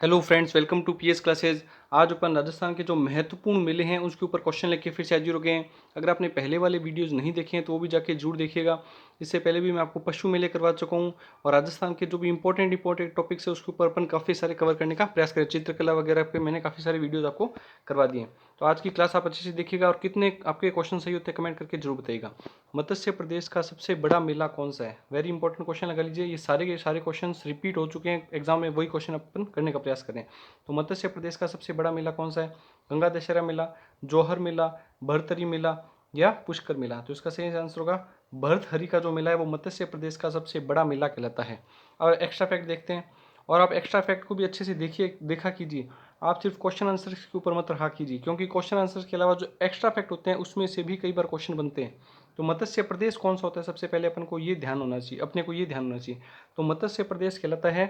Hello friends, welcome to PS classes. आज अपन राजस्थान के जो महत्वपूर्ण मेले हैं उसके ऊपर क्वेश्चन लेके फिर से हाजिर हो गए हैं। अगर आपने पहले वाले वीडियोस नहीं देखे हैं तो वो भी जाके जरूर देखिएगा। इससे पहले भी मैं आपको पशु मेले करवा चुका हूँ और राजस्थान के जो भी इंपॉर्टेंट टॉपिक्स है उसके ऊपर अपन काफ़ी सारे कवर करने का प्रयास करें। चित्रकला वगैरह पे मैंने काफ़ी सारे वीडियोज़ आपको करवा दिए हैं। तो आज की क्लास आप अच्छे से देखिएगा और कितने आपके क्वेश्चन सही होते हैं कमेंट करके जरूर बताइएगा। मत्स्य प्रदेश का सबसे बड़ा मेला कौन सा है? वेरी इंपॉर्टेंट क्वेश्चन लगा लीजिए। ये सारे के सारे क्वेश्चन रिपीट हो चुके हैं एग्जाम में, वही क्वेश्चन अपन करने का प्रयास करें। तो मत्स्य प्रदेश का सबसे बड़ा मेला कौन सा है? गंगा दशहरा मेला, जौहर मेला, भरतरी मेला या पुष्कर मेला? तो इसका सही आंसर होगा भरतहरि का जो मेला है वो मत्स्य प्रदेश का सबसे बड़ा मेला कहलाता है। और एक्स्ट्रा फैक्ट देखते हैं, और आप एक्स्ट्रा फैक्ट को भी अच्छे से देखा कीजिए। आप सिर्फ क्वेश्चन आंसर के ऊपर मत रहा कीजिए, क्योंकि क्वेश्चन आंसर के अलावा जो एक्स्ट्रा फैक्ट होते हैं उसमें से भी कई बार क्वेश्चन बनते हैं। तो मत्स्य प्रदेश कौन सा होता है, सबसे पहले अपन को ये ध्यान होना चाहिए, अपने को ये ध्यान होना चाहिए। तो मत्स्य प्रदेश कहलाता है,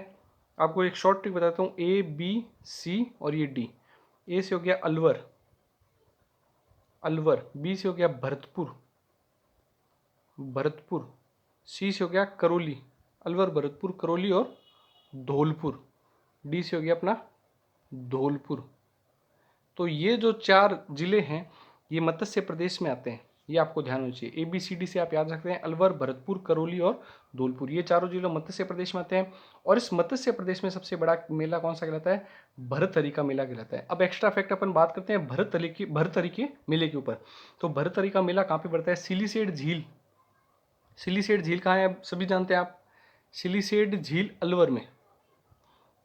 आपको एक शॉर्ट ट्रिक बताता हूँ, ए बी सी और ये डी। ए से हो गया अलवर, अलवर। बी से हो गया भरतपुर, भरतपुर। सी से हो गया करौली, अलवर, भरतपुर, करौली और धौलपुर। डी से हो गया अपना धौलपुर। तो ये जो चार जिले हैं ये मत्स्य प्रदेश में आते हैं, ये आपको ध्यान होना चाहिए। ए बी सी डी से आप याद रखते हैं, अलवर, भरतपुर, करौली और धौलपुर, ये चारों जिले मत्स्य प्रदेश में आते हैं। और इस मत्स्य प्रदेश में सबसे बड़ा मेला कौन सा कहलाता है? भरतहरि का मेला कहलाता है। अब एक्स्ट्रा फैक्ट अपन बात करते हैं भरतहरि के मेले के ऊपर। तो भरतहरि का मेला कहाँ पे पड़ता है? सिलीसेड झील। सिलीसेड झील कहाँ है? आप सभी जानते हैं। आप सिलीसेड झील अलवर में।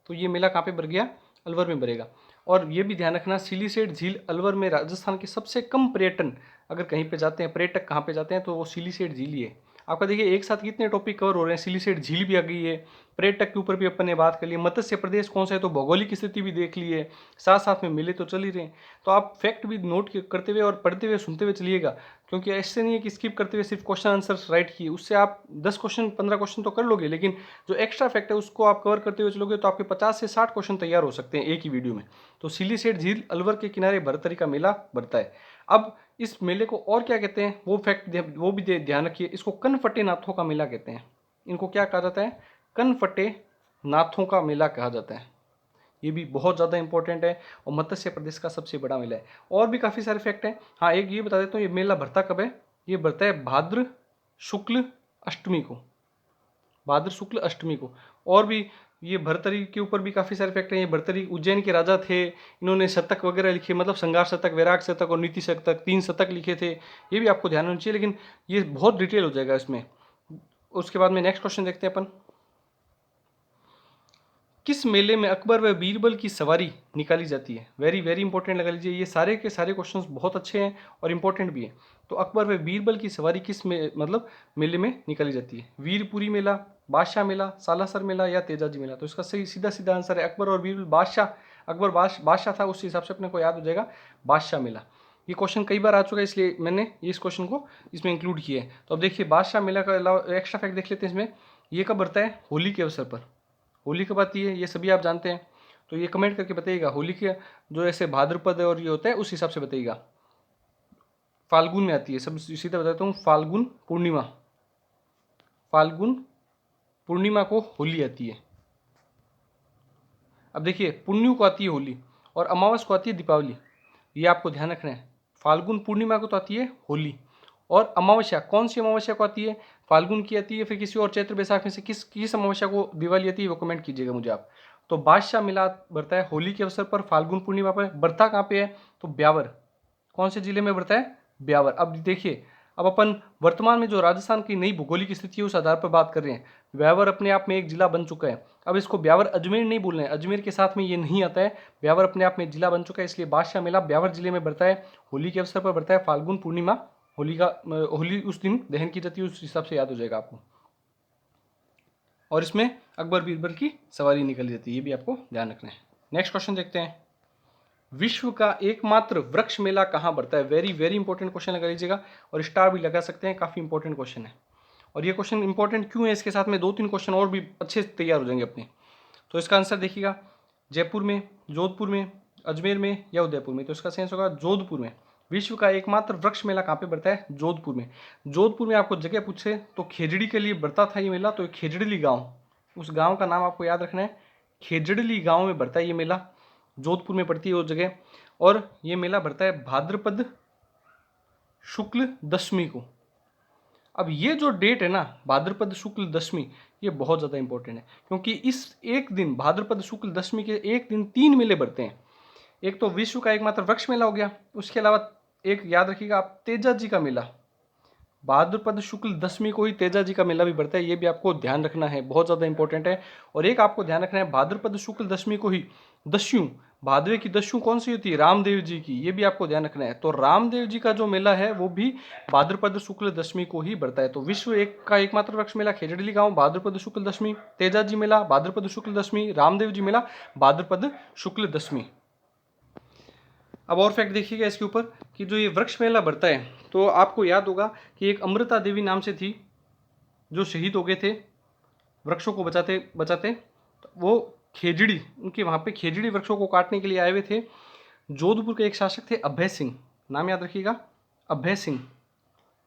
तो ये मेला कहाँ पे भर गया? अलवर में भरेगा। और ये भी ध्यान रखना, सिलीसेड झील अलवर में राजस्थान के सबसे कम पर्यटन, अगर कहीं पे जाते हैं पर्यटक कहाँ पे जाते हैं तो वो सिलीसेड झील ही है। आपका देखिए एक साथ कितने टॉपिक कवर हो रहे हैं। सिलीसेड झील भी आ गई है, पर्यटक के ऊपर भी अपन ने बात कर ली, मत्स्य प्रदेश कौन सा है तो भौगोलिक स्थिति भी देख ली है, साथ साथ में मेले तो चल ही रहे हैं। तो आप फैक्ट भी नोट करते हुए और पढ़ते हुए सुनते हुए चलिएगा, क्योंकि ऐसे नहीं है कि स्किप करते हुए सिर्फ क्वेश्चन आंसर राइट किए, उससे आप 10 क्वेश्चन 15 क्वेश्चन तो कर लोगे, लेकिन जो एक्स्ट्रा फैक्ट है उसको आप कवर करते हुए चलोगे तो आपके 50 से 60 क्वेश्चन तैयार हो सकते हैं एक ही वीडियो में। तो सिलीसेड झील अलवर के किनारे भरतहरि का मेला बढ़ता है। अब इस मेले को और क्या कहते हैं वो फैक्ट वो भी ध्यान रखिए। इसको कनफटे नाथों का मेला कहते हैं। इनको क्या कहा जाता है? कनफटे नाथों का मेला कहा जाता है। ये भी बहुत ज़्यादा इंपॉर्टेंट है और मत्स्य प्रदेश का सबसे बड़ा मेला है। और भी काफ़ी सारे फैक्ट हैं। हाँ, एक ये बता देता हूँ, ये मेला भरता कब है? ये भरता है भाद्र शुक्ल अष्टमी को, भाद्र शुक्ल अष्टमी को। और भी ये भरतरी के ऊपर भी काफ़ी सारे फैक्टर हैं। ये भरतरी उज्जैन के राजा थे, इन्होंने शतक वगैरह लिखे, मतलब श्रृंगार शतक, वैराग शतक और नीति शतक, 3 शतक लिखे थे। ये भी आपको ध्यान होना चाहिए, लेकिन ये बहुत डिटेल हो जाएगा इसमें। उसके बाद में नेक्स्ट क्वेश्चन देखते हैं अपन। किस मेले में अकबर व बीरबल की सवारी निकाली जाती है? वेरी वेरी इंपॉर्टेंट लगा लीजिए। ये सारे के सारे क्वेश्चंस बहुत अच्छे हैं और इंपॉर्टेंट भी हैं। तो अकबर व बीरबल की सवारी किस में मतलब मेले में निकाली जाती है? वीरपुरी मेला, बादशाह मेला, सालासर मेला या तेजाजी मेला? तो इसका सही सीधा सीधा आंसर है अकबर और बीरबल। बादशाह, अकबर बादशाह था, उस हिसाब से अपने को याद हो जाएगा बादशाह मेला। ये क्वेश्चन कई बार आ चुका है, इसलिए मैंने इस क्वेश्चन को इसमें इंक्लूड किया है। तो अब देखिए बादशाह मेला का अलावा एक्स्ट्रा फैक्ट देख लेते हैं इसमें। ये कब बढ़ता है? होली के अवसर पर। होली कब आती है ये सभी आप जानते हैं। तो ये कमेंट करके बताइएगा। होली के जो ऐसे भाद्रपद और ये होता है उस हिसाब से बताइएगा। फाल्गुन में आती है, सब सीधा बताता हूँ। फाल्गुन पूर्णिमा, फाल्गुन पूर्णिमा को होली आती है। अब देखिए पुण्य को आती है होली और अमावस को आती है दीपावली, ये आपको ध्यान रखना है। फाल्गुन पूर्णिमा को तो आती है होली, और अमावस्या कौन सी अमावस्या को आती है? फाल्गुन की आती है, फिर किसी और चैत्र बैसाख में से किस अमावस्या को दिवाली आती है वो कमेंट कीजिएगा मुझे आप। तो बादशाह मेला बढ़ता है होली के अवसर पर, फाल्गुन पूर्णिमा पर। बढ़ता कहाँ पे है? तो ब्यावर। कौन से जिले में बढ़ता है? ब्यावर। अब देखिए, अब अपन वर्तमान में जो राजस्थान की नई भौगोलिक स्थिति है उस आधार पर बात कर रहे हैं। ब्यावर अपने आप में एक जिला बन चुका है। अब इसको ब्यावर अजमेर नहीं बोल रहे हैं, अजमेर के साथ में ये नहीं आता है। ब्यावर अपने आप में जिला बन चुका है, इसलिए बादशाह मेला ब्यावर जिले में बढ़ता है, होली के अवसर पर बढ़ता है। फाल्गुन पूर्णिमा, होली उस दिन दहन की जाती है, उस हिसाब से याद हो जाएगा आपको। और इसमें अकबर बीरबल की सवारी निकल जाती है, ये भी आपको ध्यान रखना है। नेक्स्ट क्वेश्चन देखते हैं। विश्व का एकमात्र वृक्ष मेला कहाँ बढ़ता है? वेरी वेरी इंपॉर्टेंट क्वेश्चन लगा लीजिएगा, और स्टार भी लगा सकते हैं, काफी इंपॉर्टेंट क्वेश्चन है। और ये क्वेश्चन इंपॉर्टेंट क्यों है, इसके साथ में 2-3 क्वेश्चन और भी अच्छे से तैयार हो जाएंगे अपने। तो इसका आंसर देखिएगा, जयपुर में, जोधपुर में, अजमेर में या उदयपुर में? तो इसका सेंस होगा जोधपुर में। विश्व का एकमात्र वृक्ष मेला कहाँ पे बढ़ता है? जोधपुर में। जोधपुर में आपको जगह पूछे तो खेजड़ी के लिए बढ़ता था ये मेला, तो खेजड़ली गांव, उस गांव का नाम आपको याद रखना है, खेजड़ली गांव में बढ़ता है ये मेला, जोधपुर में पड़ती है वो जगह, और ये मेला बढ़ता है भाद्रपद शुक्ल दशमी को। अब ये जो डेट है ना, भाद्रपद शुक्ल दशमी, ये बहुत ज़्यादा इंपॉर्टेंट है, क्योंकि इस एक दिन भाद्रपद शुक्ल दशमी के एक दिन 3 मेले बढ़ते हैं। एक तो विश्व का एकमात्र वृक्ष मेला हो गया, उसके अलावा एक याद रखिएगा आप, तेजा जी का मेला, भाद्रपद शुक्ल दशमी को ही तेजा जी का मेला भी बढ़ता है, ये भी आपको ध्यान रखना है, बहुत ज़्यादा इंपॉर्टेंट है। और एक आपको ध्यान रखना है, भाद्रपद शुक्ल दशमी को ही दस्यु, भादवे की दस्यु कौन सी होती है, रामदेव जी की, ये भी आपको ध्यान रखना है। तो रामदेव जी का जो मेला है वो भी भाद्रपद शुक्ल दशमी को ही बढ़ता है। तो विश्व एक का एकमात्र वृक्ष मेला खेजड़ली गांव भाद्रपद शुक्ल दशमी, तेजा जी मेला भाद्रपद शुक्ल दशमी, रामदेव जी मेला भाद्रपद शुक्ल दशमी। अब और फैक्ट देखिएगा इसके ऊपर कि जो ये वृक्ष मेला बढ़ता है, तो आपको याद होगा कि एक अमृता देवी नाम से थी जो शहीद हो गए थे वृक्षों को बचाते बचाते। तो वो खेजड़ी, उनके वहाँ पे खेजड़ी वृक्षों को काटने के लिए आए हुए थे। जोधपुर के एक शासक थे अभय सिंह, नाम याद रखिएगा, अभय सिंह,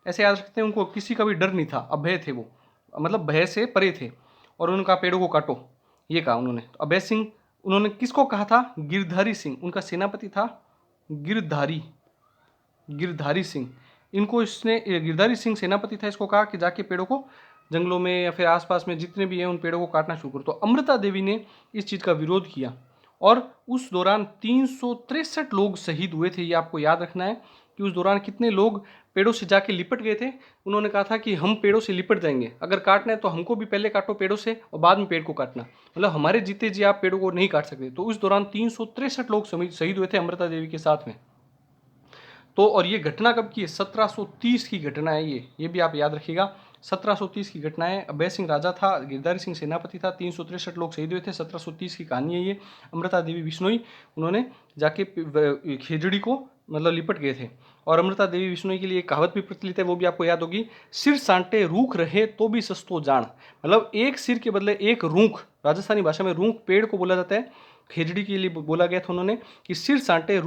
ऐसे याद रखते हैं। उनको किसी का भी डर नहीं था, अभय थे वो, मतलब भय से परे थे, और उनका पेड़ों को काटो ये कहा उन्होंने। तो अभय सिंह, उन्होंने किसको कहा था, गिरधारी सिंह, उनका सेनापति था गिरधारी, गिरधारी सिंह। इनको इसने, गिरधारी सिंह सेनापति था, इसको कहा कि जाके पेड़ों को, जंगलों में या फिर आसपास में जितने भी हैं उन पेड़ों को काटना शुरू करो। तो अमृता देवी ने इस चीज़ का विरोध किया, और उस दौरान 363 लोग शहीद हुए थे। ये आपको याद रखना है कि उस दौरान कितने लोग पेड़ों से जाके लिपट गए थे। उन्होंने कहा था कि हम पेड़ों से लिपट जाएंगे, अगर काटना है तो हमको भी पहले काटो पेड़ों से और बाद में पेड़ को काटना, मतलब हमारे जीते जी आप पेड़ों को नहीं काट सकते। तो उस दौरान 363 लोग शहीद हुए थे अमृता देवी के साथ में। तो और ये घटना कब की है, 1730 की घटना है ये भी आप याद रखिएगा, 1730 की घटना है। अभय सिंह राजा था, गिरधारी सिंह सेनापति था, 363 लोग शहीद हुए थे, 1730 की कहानी है ये। अमृता देवी बिश्नोई, उन्होंने जाके खेजड़ी को मतलब लिपट गए थे। और अमृता देवी बिश्नोई के लिए एक कहावत भी प्रचलित है, वो भी आपको याद होगी, सिर सांटे रूख रहे तो भी सस्तो जान, मतलब एक सिर के बदले एक रूख, राजस्थानी भाषा में रूख पेड़ को बोला जाता है, खेजड़ी के लिए बोला गया था उन्होंने कि सिर सांटे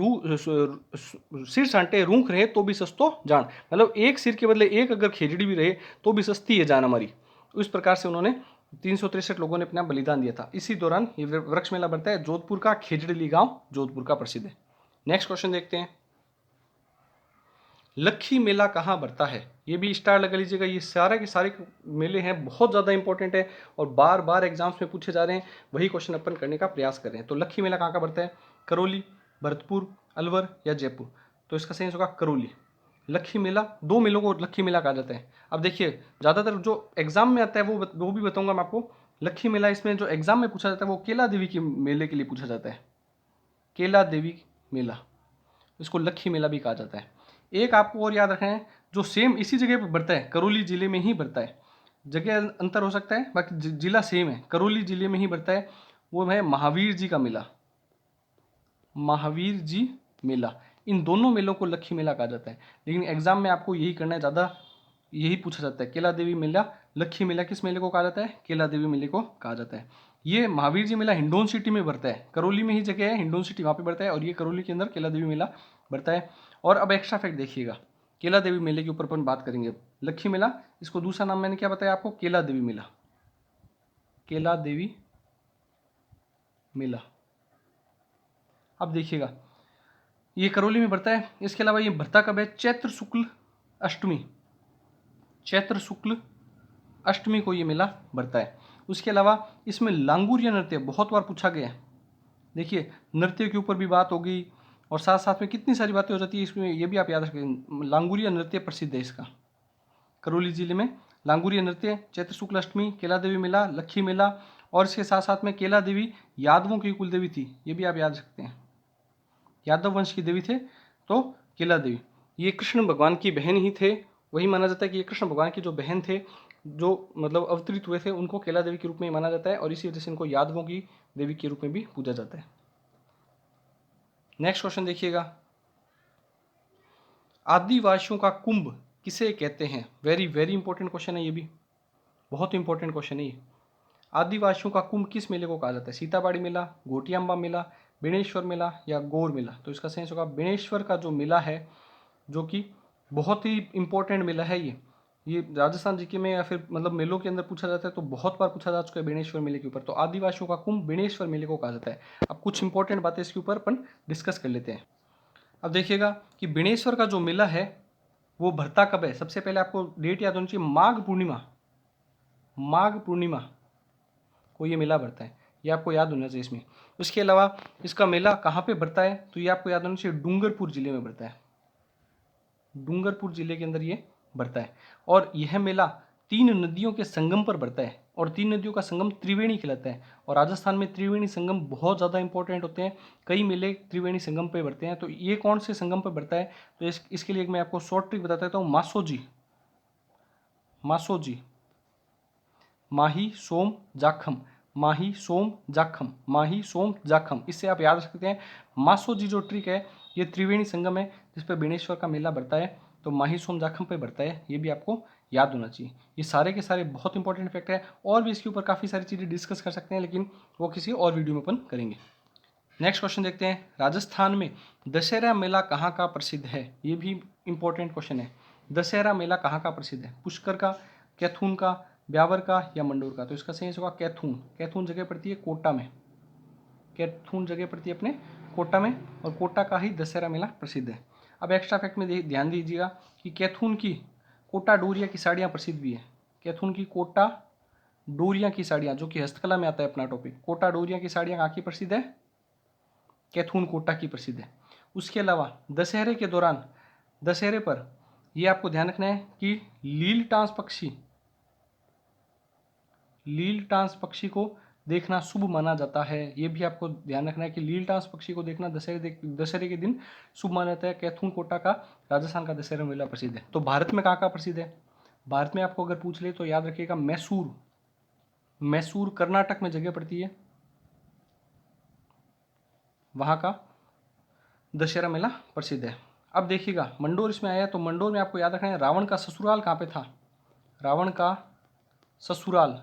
रूख रहे तो भी सस्तो जान, मतलब एक सिर के बदले एक अगर खेजड़ी भी रहे तो भी सस्ती है जान हमारी। उस प्रकार से उन्होंने 363 लोगों ने अपना बलिदान दिया था। इसी दौरान ये वृक्ष मेला बढ़ता है, जोधपुर का खेजड़ली गांव जोधपुर का प्रसिद्ध है। नेक्स्ट क्वेश्चन देखते हैं, लखी मेला कहाँ बढ़ता है, ये भी स्टार लगा लीजिएगा। ये सारे के सारे मेले हैं, बहुत ज़्यादा इंपॉर्टेंट है और बार बार एग्जाम्स में पूछे जा रहे हैं, वही क्वेश्चन अपन करने का प्रयास कर रहे हैं। तो लखी मेला कहाँ का बढ़ता है, करौली, भरतपुर, अलवर या जयपुर। तो इसका सही होगा करौली। लखी मेला, 2 मेलों को लखी मेला कहा जाता है। अब देखिए ज़्यादातर जो एग्जाम में आता है वो भी बताऊंगा मैं आपको। लखी मेला इसमें जो एग्जाम में पूछा जाता है वो केला देवी के मेले के लिए पूछा जाता है, केला देवी मेला, इसको लखी मेला भी कहा जाता है। एक आपको और याद रखना है, जो सेम इसी जगह पर बढ़ता है, करौली जिले में ही बढ़ता है, जगह अंतर हो सकता है बाकी जिला सेम है, करौली जिले में ही बढ़ता है, वो है महावीर जी का मेला, महावीर जी मेला। इन दोनों मेलों को लखी मेला कहा जाता है, लेकिन एग्जाम में आपको यही करना है, ज़्यादा यही पूछा जाता है। केला देवी मेला, लखी मेला किस मेले को कहा जाता है, केला देवी मेले को कहा जाता है। ये महावीर जी मेला हिंडोन सिटी में बढ़ता है, करौली में ही जगह है हिंडोन सिटी, वहाँ पे बढ़ता है, और ये करौली के अंदर केला देवी मेला बढ़ता है। और अब एक्स्ट्रा फैक्ट देखिएगा, केला देवी मेले के ऊपर अपन बात करेंगे। लखी मेला, इसको दूसरा नाम मैंने क्या बताया आपको, केला देवी मेला, केला देवी मेला। अब देखिएगा ये करौली में बढ़ता है, इसके अलावा ये बढ़ता कब है, चैत्र शुक्ल अष्टमी, चैत्र शुक्ल अष्टमी को ये मेला बढ़ता है। उसके अलावा इसमें लांगुरिया नृत्य बहुत बार पूछा गया है, देखिए नृत्य के ऊपर भी बात होगी और साथ साथ में कितनी सारी बातें हो जाती है इसमें, ये भी आप याद रखें। लांगुरिया नृत्य प्रसिद्ध है इसका, करौली जिले में लांगुरिया नृत्य, चैत्र शुक्ल अष्टमी, केला देवी मेला, लखी मेला, और इसके साथ साथ में केला देवी यादवों की कुल देवी थी, ये भी आप याद रखते हैं, यादव वंश की देवी थे। तो केला देवी ये कृष्ण भगवान की बहन ही थे, वही माना जाता है कि ये कृष्ण भगवान की जो बहन थे, जो मतलब अवतरित हुए थे, उनको केला देवी के रूप में माना जाता है, और इसी वजह से इनको यादवों की देवी के रूप में भी पूजा जाता है। नेक्स्ट क्वेश्चन देखिएगा, आदिवासियों का कुंभ किसे कहते हैं, वेरी वेरी इंपॉर्टेंट क्वेश्चन है, ये भी बहुत इंपॉर्टेंट क्वेश्चन है ये। आदिवासियों का कुंभ किस मेले को कहा जाता है, सीताबाड़ी मेला, घोटियाम्बा मेला, बेणेश्वर मेला या गौर मेला। तो इसका सही होगा बेणेश्वर का जो मेला है, जो कि बहुत ही इंपॉर्टेंट मेला है ये, ये राजस्थान जीके में या फिर मतलब मेलों के अंदर पूछा जाता है तो बहुत बार पूछा जा चुका है बेणेश्वर मेले के ऊपर। तो आदिवासियों का कुंभ बेणेश्वर मेले को कहा जाता है। अब कुछ इंपॉर्टेंट बातें इसके ऊपर अपन डिस्कस कर लेते हैं। अब देखिएगा कि बेणेश्वर का जो मेला है वो भरता कब है। सबसे पहले आपको डेट याद होनी चाहिए, माघ पूर्णिमा, माघ पूर्णिमा को ये मेला भरता है, ये आपको याद होना चाहिए इसमें। उसके अलावा इसका मेला कहाँ पे भरता है तो ये आपको याद होना चाहिए, डूंगरपुर जिले में भरता है, डूंगरपुर जिले के अंदर ये भरता है। और यह मेला 3 नदियों के संगम पर भरता है और 3 नदियों का संगम त्रिवेणी कहलाता है। और राजस्थान में त्रिवेणी संगम बहुत ज़्यादा इंपॉर्टेंट होते हैं, कई मेले त्रिवेणी संगम पे भरते हैं। तो ये कौन से संगम पर भरता है तो इसके लिए मैं आपको शॉर्ट ट्रिक बताता देता हूँ। मासोजी, मासोजी, माही सोम जाखम, माही सोम जाखम, माही सोम जाखम, इससे आप याद रख सकते हैं। मासोजी जो ट्रिक है ये त्रिवेणी संगम है जिस पर बेणेश्वर का मेला भरता है, तो माही सोम जाखम पे भरता है, ये भी आपको याद होना चाहिए। ये सारे के सारे बहुत इंपॉर्टेंट फैक्ट है, और भी इसके ऊपर काफ़ी सारी चीज़ें डिस्कस कर सकते हैं, लेकिन वो किसी और वीडियो में अपन करेंगे। नेक्स्ट क्वेश्चन देखते हैं, राजस्थान में दशहरा मेला कहाँ का प्रसिद्ध है। ये भी इंपॉर्टेंट क्वेश्चन है। दशहरा मेला कहाँ का प्रसिद्ध है, पुष्कर का, कैथून का, ब्यावर का या मंडोर का। तो इसका सही होगा कैथून। कैथून जगह पड़ती है कोटा में, कैथून जगह पड़ती है अपने कोटा में, और कोटा का ही दशहरा मेला प्रसिद्ध है। अब एक्स्ट्रा फैक्ट में ध्यान दीजिएगा कि कैथून की कोटा डोरिया की साड़ियाँ प्रसिद्ध भी है। कैथून की कोटा डोरिया की साड़ियाँ, जो कि हस्तकला में आता है अपना टॉपिक, कोटा डोरिया की साड़ियाँ कहाँ की प्रसिद्ध है, कैथून कोटा की प्रसिद्ध है। उसके अलावा दशहरे के दौरान, दशहरे पर यह आपको ध्यान रखना है कि लीलटास पक्षी, लीलटास पक्षी को देखना शुभ माना जाता है। ये भी आपको ध्यान रखना है कि लीलटास पक्षी को देखना दशहरे के दिन शुभ माना जाता है। कैथून कोटा का राजस्थान का दशहरा मेला प्रसिद्ध है। तो भारत में कहाँ का प्रसिद्ध है, भारत में आपको अगर पूछ ले तो याद रखिएगा मैसूर, मैसूर कर्नाटक में जगह पड़ती है, वहाँ का दशहरा मेला प्रसिद्ध है। अब देखिएगा मंडोर इसमें आया, तो मंडोर में आपको याद रखना है रावण का ससुराल कहाँ पे था, रावण का ससुराल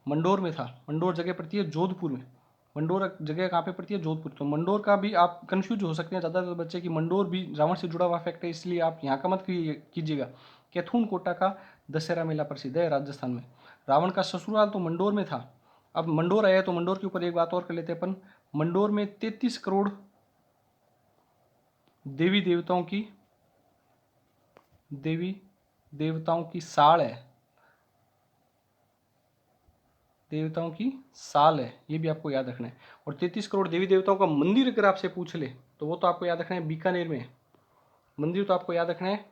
मंडोर में था। मंडोर जगह पड़ती है जोधपुर में, मंडोर जगह कहाँ पे पड़ती है, जोधपुर। तो मंडोर का भी आप कंफ्यूज हो सकते हैं ज़्यादातर बच्चे कि मंडोर भी रावण से जुड़ा हुआ फैक्ट है, इसलिए आप यहाँ का मत कीजिएगा। कैथून कोटा का दशहरा मेला प्रसिद्ध है राजस्थान में। रावण का ससुराल तो मंडोर में था। अब मंडोर आया तो मंडोर के ऊपर एक बात और कर लेते हैं अपन। मंडोर में 33 करोड़ देवी देवताओं की साल है, देवताओं की साल है, ये भी आपको याद रखना है। और 33 करोड़ देवी देवताओं का मंदिर अगर आपसे पूछ ले तो वो तो आपको याद रखना है बीकानेर में है, मंदिर तो आपको याद रखना है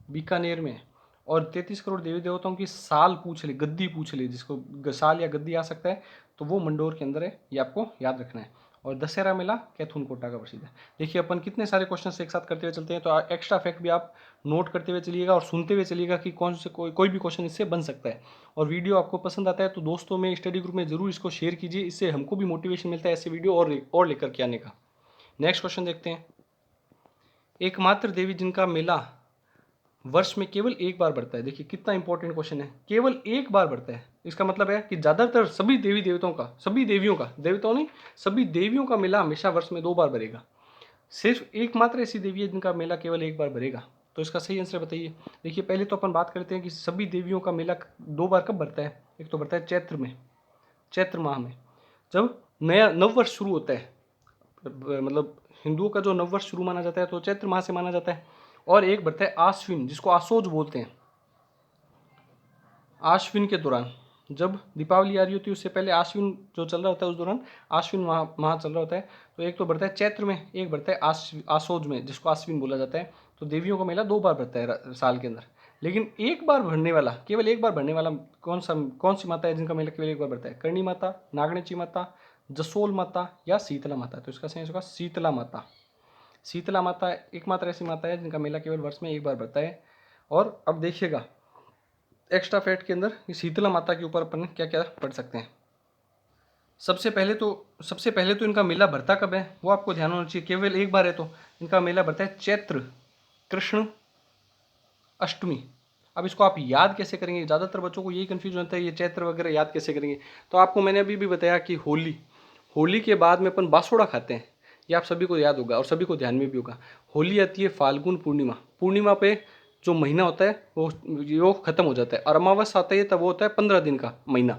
बीकानेर में। और 33 करोड़ देवी देवताओं की साल पूछ ले, गद्दी पूछ ले, जिसको साल या गद्दी आ सकता है, तो वो मंडोर के अंदर है, ये आपको याद रखना है। और दशहरा मेला कैथून कोटा का प्रसिद्ध है। देखिए अपन कितने सारे क्वेश्चन एक साथ करते हुए चलते हैं, तो एक्स्ट्रा फैक्ट भी आप नोट करते हुए चलिएगा और सुनते हुए चलिएगा कि कौन से कोई भी क्वेश्चन इससे बन सकता है। और वीडियो आपको पसंद आता है तो दोस्तों में स्टडी ग्रुप में जरूर इसको शेयर कीजिए, इससे हमको भी मोटिवेशन मिलता है ऐसे वीडियो और लेकर के आने का। नेक्स्ट क्वेश्चन देखते हैं, एकमात्र देवी जिनका मेला वर्ष में केवल एक बार बढ़ता है। देखिए कितना इंपॉर्टेंट क्वेश्चन है, केवल एक बार बढ़ता है। इसका मतलब है कि ज़्यादातर सभी देवी देवताओं का, सभी देवियों का, देवताओं नहीं सभी देवियों का मेला हमेशा वर्ष में 2 बार बढ़ेगा। सिर्फ एकमात्र ऐसी देवी है जिनका मेला केवल एक बार बढ़ेगा। तो इसका सही आंसर बताइए। देखिए पहले तो अपन बात करते हैं कि सभी देवियों का मेला 2 बार कब बढ़ता है। एक तो बढ़ता है चैत्र में, चैत्र माह में जब नया नववर्ष शुरू होता है, मतलब हिंदुओं का जो नववर्ष शुरू माना जाता है तो चैत्र माह से माना जाता है। और एक बढ़ता है आश्विन, जिसको आसोज बोलते हैं। आश्विन के दौरान जब दीपावली आ रही होती है उससे पहले आश्विन जो चल रहा होता है उस दौरान आश्विन माह चल रहा होता है। तो एक तो बढ़ता है चैत्र में, एक बढ़ता है आसोज में, जिसको आश्विन बोला जाता है। तो देवियों का मेला 2 बार बढ़ता है साल के अंदर। लेकिन एक बार बढ़ने वाला, केवल एक बार बढ़ने वाला कौन सी माता है जिनका मेला केवल एक बार बढ़ता है। करणी माता, नागणेची माता, जसोल माता या शीतला माता। तो इसका सही होगा शीतला माता। शीतला माता एकमात्र ऐसी माता है जिनका मेला केवल वर्ष में एक बार बढ़ता है। और अब देखिएगा एक्स्ट्रा फैक्ट के अंदर शीतला माता के ऊपर अपन क्या क्या पढ़ सकते हैं। सबसे पहले तो इनका मेला भरता कब है वो आपको ध्यान होना चाहिए। केवल एक बार है तो इनका मेला भरता है चैत्र कृष्ण अष्टमी। अब इसको आप याद कैसे करेंगे, ज़्यादातर बच्चों को यही कन्फ्यूजन होता है, ये चैत्र वगैरह याद कैसे करेंगे। तो आपको मैंने अभी भी बताया कि होली के बाद में अपन बासोड़ा खाते हैं, ये आप सभी को याद होगा और सभी को ध्यान में भी होगा। होली आती है फाल्गुन पूर्णिमा, पूर्णिमा पे जो महीना होता है वो खत्म हो जाता है, और अमावस आता है तब वो होता है 15 दिन का महीना।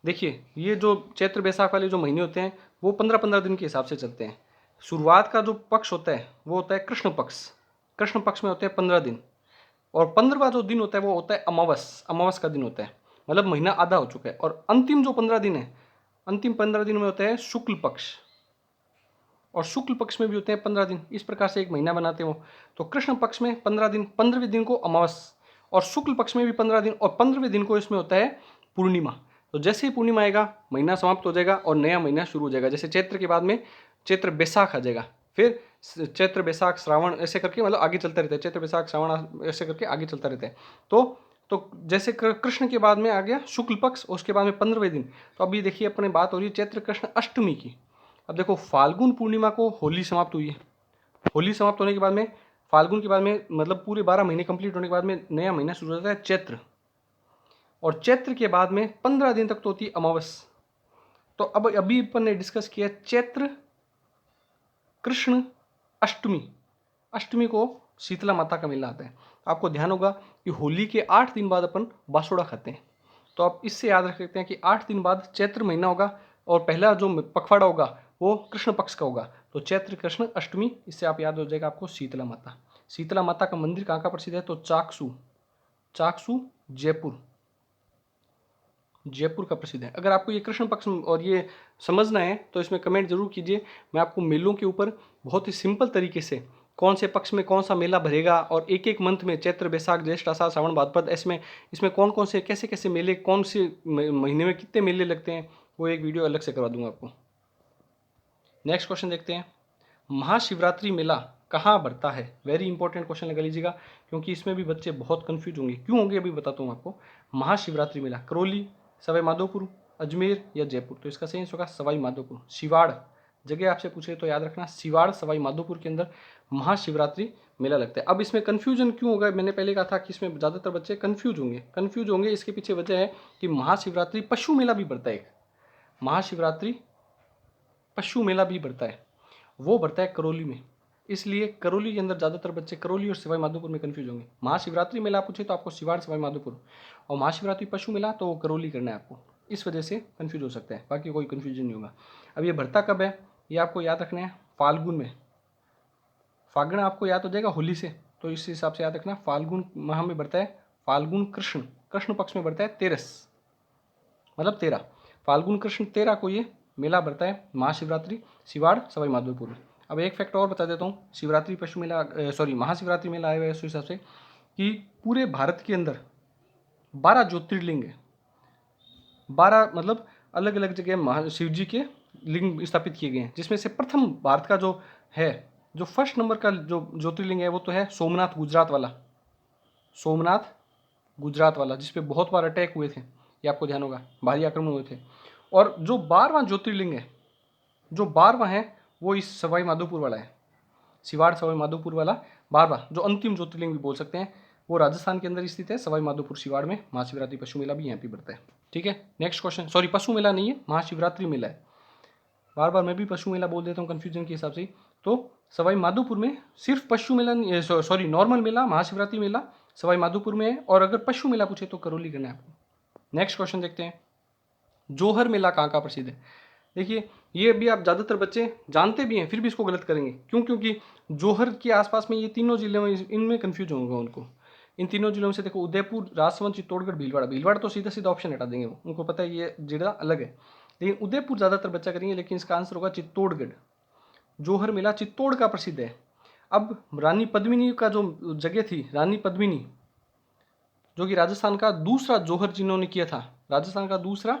देखिए ये जो चैत्र बैसाख वाले जो महीने होते हैं वो 15-15 दिन के हिसाब से चलते हैं। शुरुआत का जो पक्ष होता है वो होता है कृष्ण पक्ष। कृष्ण पक्ष में होते हैं 15 दिन, और 15वां जो दिन होता है वो होता है अमावस। अमावस का दिन होता है, मतलब महीना आधा हो चुका है। और अंतिम जो 15 दिन है, अंतिम 15 दिन में होता है शुक्ल पक्ष, और शुक्ल पक्ष में भी होते हैं 15 दिन। इस प्रकार से एक महीना बनाते हैं वो। तो कृष्ण पक्ष में 15 दिन, 15वें दिन को अमावस, और शुक्ल पक्ष में भी 15 दिन, और 15वें दिन को इसमें होता है पूर्णिमा। तो जैसे ही पूर्णिमा आएगा महीना समाप्त हो जाएगा और नया महीना शुरू हो जाएगा। जैसे चैत्र के बाद में चैत्र बैसाख आ जाएगा, फिर चैत्र बैसाख श्रावण ऐसे करके मतलब आगे चलता रहता है। चैत्र बैसाख श्रावण ऐसे करके आगे चलता रहता है। तो जैसे कृष्ण के बाद में आ गया शुक्ल पक्ष, उसके बाद में 15वें दिन। तो अभी देखिए अपने बात हो रही है चैत्र कृष्ण अष्टमी की। अब देखो फाल्गुन पूर्णिमा को होली समाप्त हुई है। होली समाप्त होने के बाद में फाल्गुन के बाद में मतलब पूरे 12 महीने कंप्लीट होने के बाद में नया महीना शुरू होता है चैत्र, और चैत्र के बाद में 15 दिन तक तो होती है अमावस। तो अब अभी अपन ने डिस्कस किया चैत्र कृष्ण अष्टमी। अष्टमी को शीतला माता का मेला आता है। आपको ध्यान होगा कि होली के 8 दिन बाद अपन बासुड़ा खाते हैं। तो आप इससे याद रख सकते हैं कि 8 दिन बाद चैत्र महीना होगा, और पहला जो पखवाड़ा होगा वो कृष्ण पक्ष का होगा। तो चैत्र कृष्ण अष्टमी, इससे आप याद हो जाएगा आपको शीतला माता। शीतला माता का मंदिर कहाँ का प्रसिद्ध है? तो चाकसू, चाकसू जयपुर, जयपुर का प्रसिद्ध है। अगर आपको ये कृष्ण पक्ष और ये समझना है तो इसमें कमेंट जरूर कीजिए। मैं आपको मेलों के ऊपर बहुत ही सिंपल तरीके से कौन से पक्ष में कौन सा मेला भरेगा, और एक एक मंथ में चैत्र बैसाख ज्येष्ठ आषाढ़ श्रावण भाद्रपद इसमें कौन कौन से कैसे कैसे मेले, कौन से महीने में कितने मेले लगते हैं, वो एक वीडियो अलग से करवा दूंगा आपको। नेक्स्ट क्वेश्चन देखते हैं। महाशिवरात्रि मेला कहाँ बढ़ता है? वेरी इंपॉर्टेंट क्वेश्चन लगा लीजिएगा, क्योंकि इसमें भी बच्चे बहुत कंफ्यूज होंगे। क्यों होंगे अभी बताता हूँ आपको। महाशिवरात्रि मेला करौली, सवाई माधोपुर, अजमेर या जयपुर? तो इसका सही आंसर होगा सवाई माधोपुर। सिवाड़ जगह आपसे पूछे तो याद रखना, सिवाड़ सवाई माधोपुर के अंदर महाशिवरात्रि मेला लगता है। अब इसमें कन्फ्यूजन क्यों होगा? मैंने पहले कहा था कि इसमें ज़्यादातर बच्चे कन्फ्यूज होंगे। इसके पीछे वजह है कि महाशिवरात्रि पशु मेला भी बढ़ता है। एक महाशिवरात्रि पशु मेला भी बढ़ता है, वो बढ़ता है करौली में। इसलिए करौली के अंदर ज़्यादातर बच्चे करौली और सवाई माधोपुर में कंफ्यूज होंगे। महाशिवरात्रि मेला पूछे तो आपको सिवाड़ सवाई माधोपुर, और महाशिवरात्रि पशु मेला तो करौली करना है आपको। इस वजह से कंफ्यूज हो सकता है, बाकी कोई कंफ्यूजन नहीं होगा। अब ये बढ़ता कब है ये आपको याद रखना है, फाल्गुन में। फागण आपको याद हो जाएगा होली से, तो इस हिसाब से याद रखना फाल्गुन माह में बढ़ता है। फाल्गुन कृष्ण, कृष्ण पक्ष में बढ़ता है 13, मतलब 13 फाल्गुन कृष्ण 13 को ये मेला बढ़ता है महाशिवरात्रि सिवाड़ सवाई माधोपुर में। अब एक फैक्ट और बता देता हूँ। शिवरात्रि पशु मेला महाशिवरात्रि मेला आया हुआ है इस हिसाब से कि पूरे भारत के अंदर 12 ज्योतिर्लिंग है। 12 मतलब अलग अलग जगह शिव जी के लिंग स्थापित किए गए हैं, जिसमें से प्रथम भारत का जो है, जो फर्स्ट नंबर का जो ज्योतिर्लिंग है वो तो है सोमनाथ गुजरात वाला। सोमनाथ गुजरात वाला, जिसपे बहुत बार अटैक हुए थे, ये आपको ध्यान होगा, भारी आक्रमण हुए थे। और जो 12वां ज्योतिर्लिंग है, जो 12वां है वो इस सवाई माधोपुर वाला है। सिवाड़ सवाई माधोपुर वाला 12वां जो अंतिम ज्योतिर्लिंग भी बोल सकते हैं, वो राजस्थान के अंदर स्थित है सवाई माधोपुर सिवाड़ में। महाशिवरात्रि पशु मेला भी यहाँ पे बढ़ता है। ठीक है, नेक्स्ट क्वेश्चन। सॉरी, पशु मेला नहीं है, महाशिवरात्रि मेला है। बार बार मैं भी पशु मेला बोल देता हूँ कन्फ्यूजन के हिसाब से। तो सवाई माधोपुर में सिर्फ पशु मेला, सॉरी नॉर्मल मेला महाशिवरात्रि मेला सवाई माधोपुर में है, और अगर पशु मेला पूछे तो करौली करना है आपको। नेक्स्ट क्वेश्चन देखते हैं। जोहर मेला कहाँ का प्रसिद्ध है? देखिए ये भी आप ज़्यादातर बच्चे जानते भी हैं फिर भी इसको गलत करेंगे। क्यों? क्योंकि जोहर के आसपास में ये तीनों जिले में, इनमें कन्फ्यूज होगा उनको। इन तीनों जिलों में से देखो उदयपुर, राजसमंद, चित्तौड़गढ़, भीलवाड़ा। भीलवाड़ा तो सीधा सीधा ऑप्शन हटा देंगे, वो उनको पता है ये जिला अलग है। लेकिन उदयपुर ज़्यादातर बच्चा करेंगे, लेकिन इसका आंसर होगा चित्तौड़गढ़। जोहर मेला चित्तौड़ का प्रसिद्ध है। अब रानी पद्मिनी का जो जगह थी, रानी पद्मिनी जो कि राजस्थान का दूसरा जोहर जिन्होंने किया था, राजस्थान का दूसरा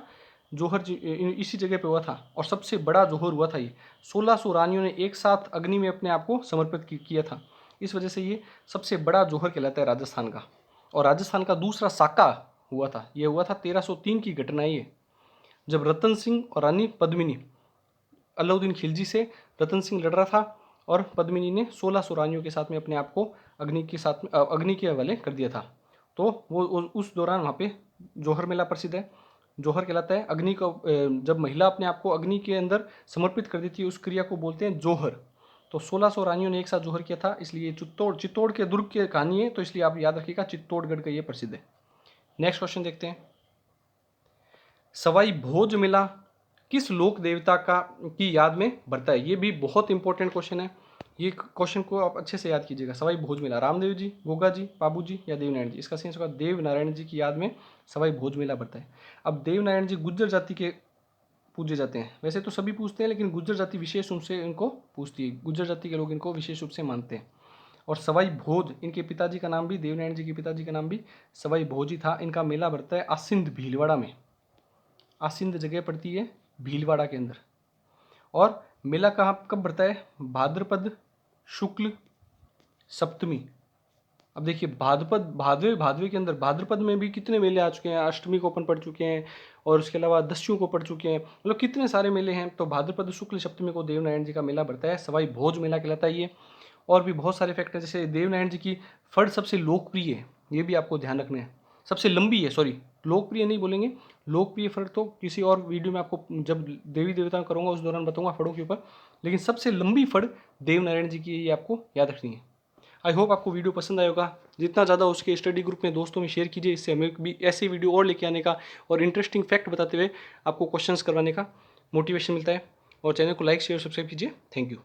जोहर इसी जगह पे हुआ था, और सबसे बड़ा जोहर हुआ था ये। 1600 रानियों ने एक साथ अग्नि में अपने आप को समर्पित किया था। इस वजह से ये सबसे बड़ा जोहर कहलाता है राजस्थान का। और राजस्थान का दूसरा साका हुआ था, ये हुआ था 1303 की घटना ये, जब रतन सिंह और रानी पद्मिनी, अलाउद्दीन खिलजी से रतन सिंह लड़ रहा था, और पद्मिनी ने 1600 रानियों के साथ में अपने आप को अग्नि के हवाले कर दिया था। तो वो उस दौरान वहाँ पे जोहर मेला प्रसिद्ध है। जोहर कहलाता है जब महिला अपने आप को अग्नि के अंदर समर्पित कर देती है, उस क्रिया को बोलते हैं जोहर। तो 1600 रानियों ने एक साथ जोहर किया था, इसलिए चित्तौड़ के दुर्ग की कहानी है, तो इसलिए आप याद रखिएगा चित्तौड़गढ़ का ये प्रसिद्ध है। नेक्स्ट क्वेश्चन देखते हैं। सवाई भोज मेला किस लोक देवता की याद में बढ़ता है? ये भी बहुत इंपॉर्टेंट क्वेश्चन है, ये क्वेश्चन को आप अच्छे से याद कीजिएगा। सवाई भोज मेला रामदेव जी, गोगा जी, बाबू जी या देवनारायण जी? इसका सही होगा देवनारायण जी की याद में सवाई भोज मेला बढ़ता है। अब देवनारायण जी गुज्जर जाति के पूजे जाते हैं, वैसे तो सभी पूजते हैं लेकिन गुज्जर जाति विशेष रूप से इनको पूजती है, गुज्जर जाति के लोग इनको विशेष रूप से मानते हैं। और सवाई भोज, इनके पिताजी का नाम भी, देवनारायण जी के पिताजी का नाम भी सवाई भोज ही था। इनका मेला बढ़ता है आसिंद भीलवाड़ा में, आसिंद जगह पड़ती है भीलवाड़ा के अंदर। और मेला कब बढ़ता है? भाद्रपद शुक्ल सप्तमी। अब देखिए भादवे के अंदर, भाद्रपद में भी कितने मेले आ चुके हैं, अष्टमी को अपन पढ़ चुके हैं और उसके अलावा दस्युओं को पढ़ चुके हैं, मतलब कितने सारे मेले हैं। तो भाद्रपद शुक्ल सप्तमी को देवनारायण जी का मेला बढ़ता है, सवाई भोज मेला कहलाता है ये। और भी बहुत सारे फैक्टर, जैसे देवनारायण जी की फड़ सबसे लोकप्रिय है, ये भी आपको ध्यान रखना है। सबसे लंबी है, सॉरी लोकप्रिय नहीं बोलेंगे, लोकप्रिय फड़ तो किसी और वीडियो में आपको जब देवी देवता करूँगा उस दौरान बताऊँगा फड़ों के ऊपर, लेकिन सबसे लंबी फड़ देवनारायण जी की, ये आपको याद रखनी है। आई होप आपको वीडियो पसंद आएगा, जितना ज़्यादा उसके स्टडी ग्रुप में दोस्तों में शेयर कीजिए, इससे हमें भी ऐसे वीडियो और लेके आने का और इंटरेस्टिंग फैक्ट बताते हुए आपको क्वेश्चंस करवाने का मोटिवेशन मिलता है। और चैनल को लाइक शेयर सब्सक्राइब कीजिए। Thank you.